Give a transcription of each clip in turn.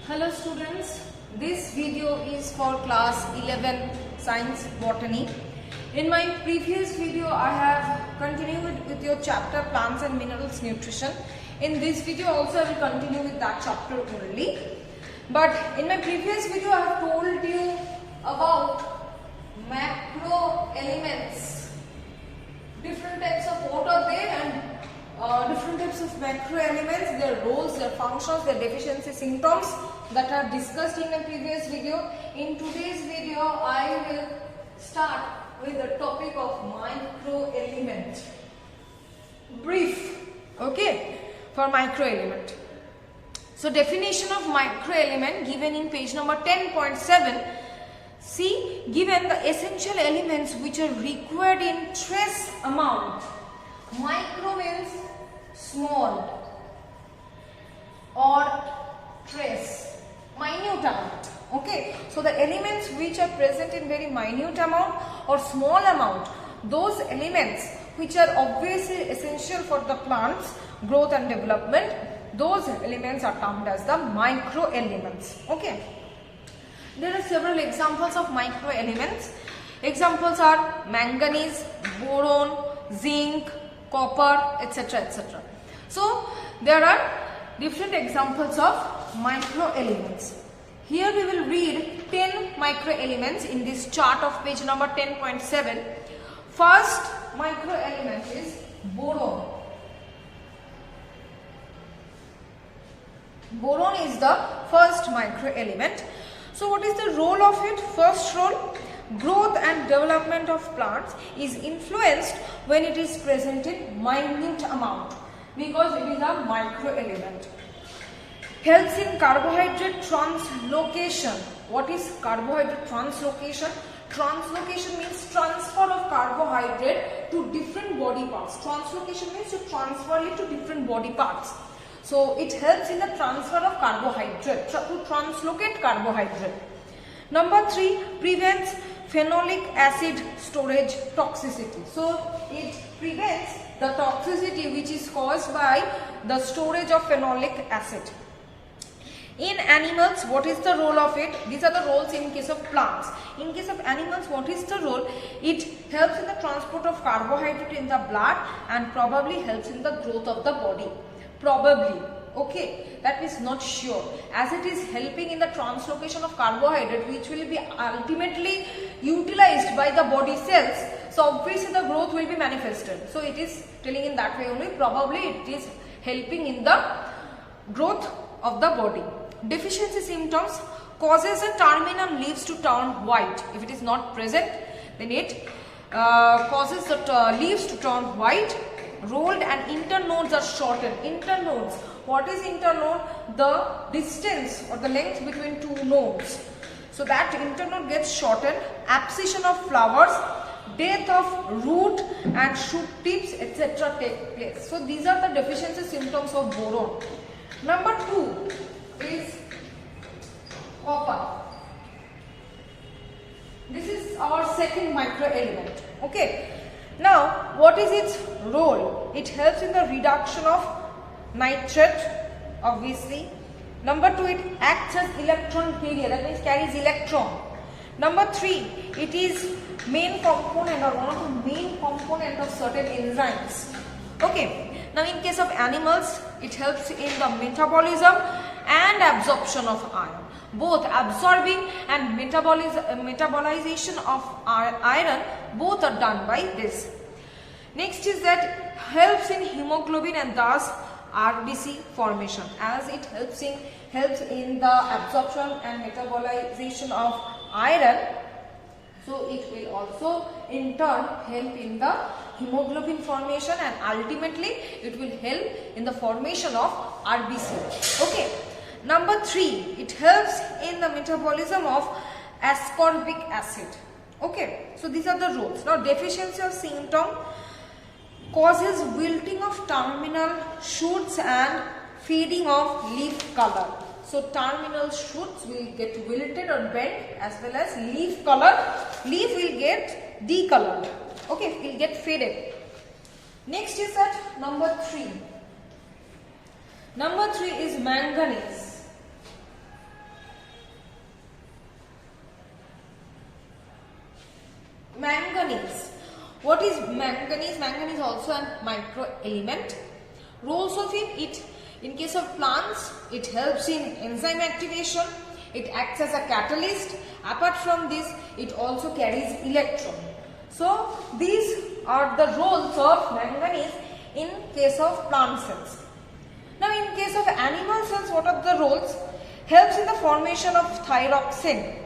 Hello students, this video is for class 11 science botany. In my previous video I have continued with your chapter plants and minerals nutrition. In this video also I will continue with that chapter only. But in my previous video I have told you about macro elements. Different types of what are there and different types of macro elements, their roles, their functions, their deficiency symptoms that are discussed in the previous video. In today's video, I will start with the topic of micro element. Brief, okay, for micro element. So definition of micro element given in page number 10.7. See, given the essential elements which are required in trace amount. Micro means small or trace, minute amount. Okay, so the elements which are present in very minute amount or small amount, those elements which are obviously essential for the plant's growth and development, those elements are termed as the micro elements. Okay, there are several examples of micro elements. Examples are manganese, boron, zinc, copper, etc., etc. So there are different examples of micro elements. Here we will read 10 micro elements in this chart of page number 10.7. First micro element is boron. Boron is the first micro element. So what is the role of it? First role, growth and development of plants is influenced when it is present in minute amount because it is a micro element. Helps in carbohydrate translocation. What is carbohydrate translocation? Translocation means transfer of carbohydrate to different body parts. Translocation means to transfer it to different body parts. So it helps in the transfer of carbohydrate, to translocate carbohydrate. Number 3, prevents phenolic acid storage toxicity. So it prevents the toxicity which is caused by the storage of phenolic acid. In animals, what is the role of it? These are the roles in case of plants. In case of animals, what is the role? It helps in the transport of carbohydrate in the blood and probably helps in the growth of the body. Probably. Okay, that is not sure, as it is helping in the translocation of carbohydrate which will be ultimately utilized by the body cells. So obviously the growth will be manifested. So it is telling in that way only, probably it is helping in the growth of the body. Deficiency symptoms, causes the terminal leaves to turn white. If it is not present, then it causes the leaves to turn white. Rolled and internodes are shortened. Internodes. What is internode? The distance or the length between two nodes. So that internode gets shortened. Abscission of flowers, death of root and shoot tips, etc. take place. So these are the deficiency symptoms of boron. Number 2 is copper. This is our second micro element. Okay. Now, what is its role? It helps in the reduction of nitrate, obviously. Number 2, it acts as electron carrier, that means carries electron. Number 3, it is main component or one of the main component of certain enzymes. Okay. Now, in case of animals, it helps in the metabolism and absorption of iron. Both absorbing and metabolization of iron, both are done by this. Next is that helps in hemoglobin and thus RBC formation, as it helps in the absorption and metabolization of iron. So it will also in turn help in the hemoglobin formation and ultimately it will help in the formation of RBC. Okay. Number 3, it helps in the metabolism of ascorbic acid. Okay, so these are the roles. Now deficiency of symptom, causes wilting of terminal shoots and fading of leaf color. So terminal shoots will get wilted or bent, as well as leaf color. Leaf will get decolored. Okay, will get faded. Next is that number 3. Number 3 is manganese. What is manganese? Manganese is also a micro element. Roles of it, in case of plants, it helps in enzyme activation. It acts as a catalyst. Apart from this, it also carries electron. So these are the roles of manganese in case of plant cells. Now in case of animal cells, what are the roles? Helps in the formation of thyroxine.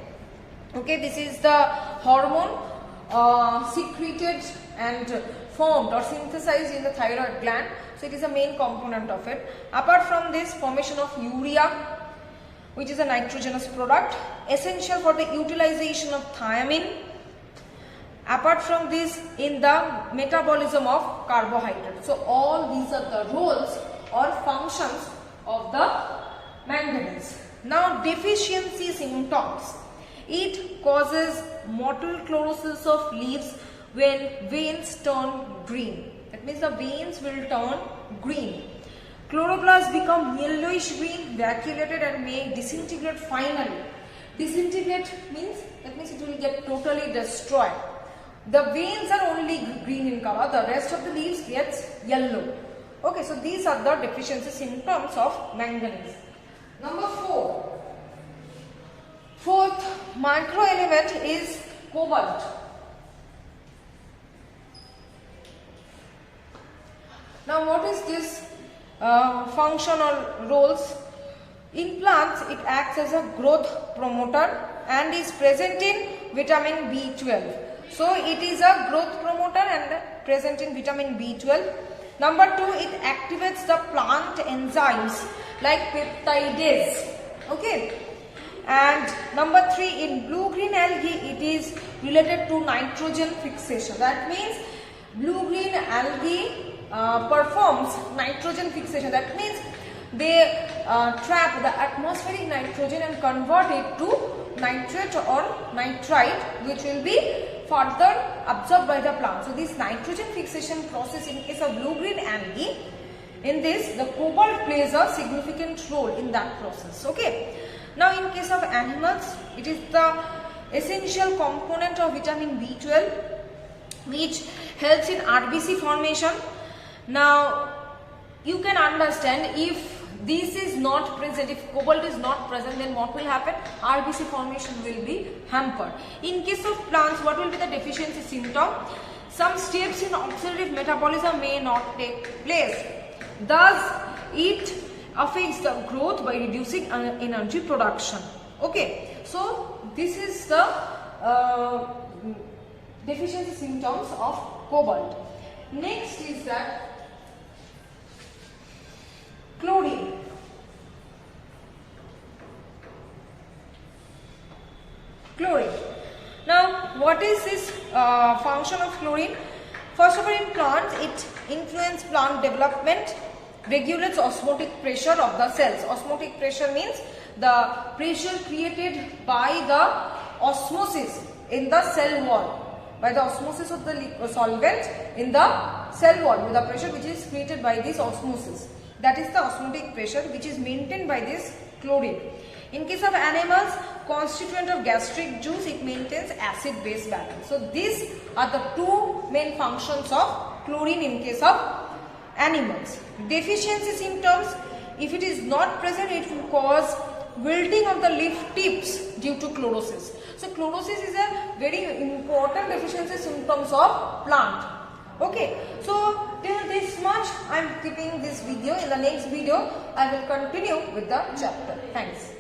Okay, this is the hormone secreted and formed or synthesized in the thyroid gland. So it is a main component of it. Apart from this, formation of urea, which is a nitrogenous product, essential for the utilization of thiamine. Apart from this, in the metabolism of carbohydrate. So all these are the roles or functions of the manganese. Now deficiency symptoms. It causes motile chlorosis of leaves when veins turn green. That means the veins will turn green. Chloroplasts become yellowish green, vacuolated and may disintegrate finally. Disintegrate means, that means it will get totally destroyed. The veins are only green in color, the rest of the leaves gets yellow. Okay, so these are the deficiency symptoms of manganese. Number 4. Fourth micro element is cobalt. Now what is this function or roles? In plants, it acts as a growth promoter and is present in vitamin B12. So it is a growth promoter and present in vitamin B12. Number 2, it activates the plant enzymes like peptidase. Okay. And number 3, in blue-green algae, it is related to nitrogen fixation. That means blue-green algae performs nitrogen fixation. That means they trap the atmospheric nitrogen and convert it to nitrate or nitrite, which will be further absorbed by the plant. So this nitrogen fixation process in case of blue-green algae, in this the cobalt plays a significant role in that process. Okay. Now in case of animals, it is the essential component of vitamin B12 which helps in RBC formation. Now you can understand, if this is not present, if cobalt is not present, then what will happen? RBC formation will be hampered. In case of plants, what will be the deficiency symptom? Some steps in oxidative metabolism may not take place. Thus, it affects the growth by reducing energy production. Okay, so this is the deficiency symptoms of cobalt. Next is that chlorine. Chlorine. Now, what is this function of chlorine? First of all, in plants, it influences plant development, regulates osmotic pressure of the cells. Osmotic pressure means the pressure created by the osmosis in the cell wall, by the osmosis of the solvent in the cell wall, with the pressure which is created by this osmosis. That is the osmotic pressure which is maintained by this chlorine. In case of animals, constituent of gastric juice, it maintains acid-base balance. So these are the two main functions of chlorine in case of animals. Deficiency symptoms, if it is not present, it will cause wilting of the leaf tips due to chlorosis. So chlorosis is a very important deficiency symptoms of plant. Okay, so till this much I am keeping this video. In the next video I will continue with the chapter. Thanks.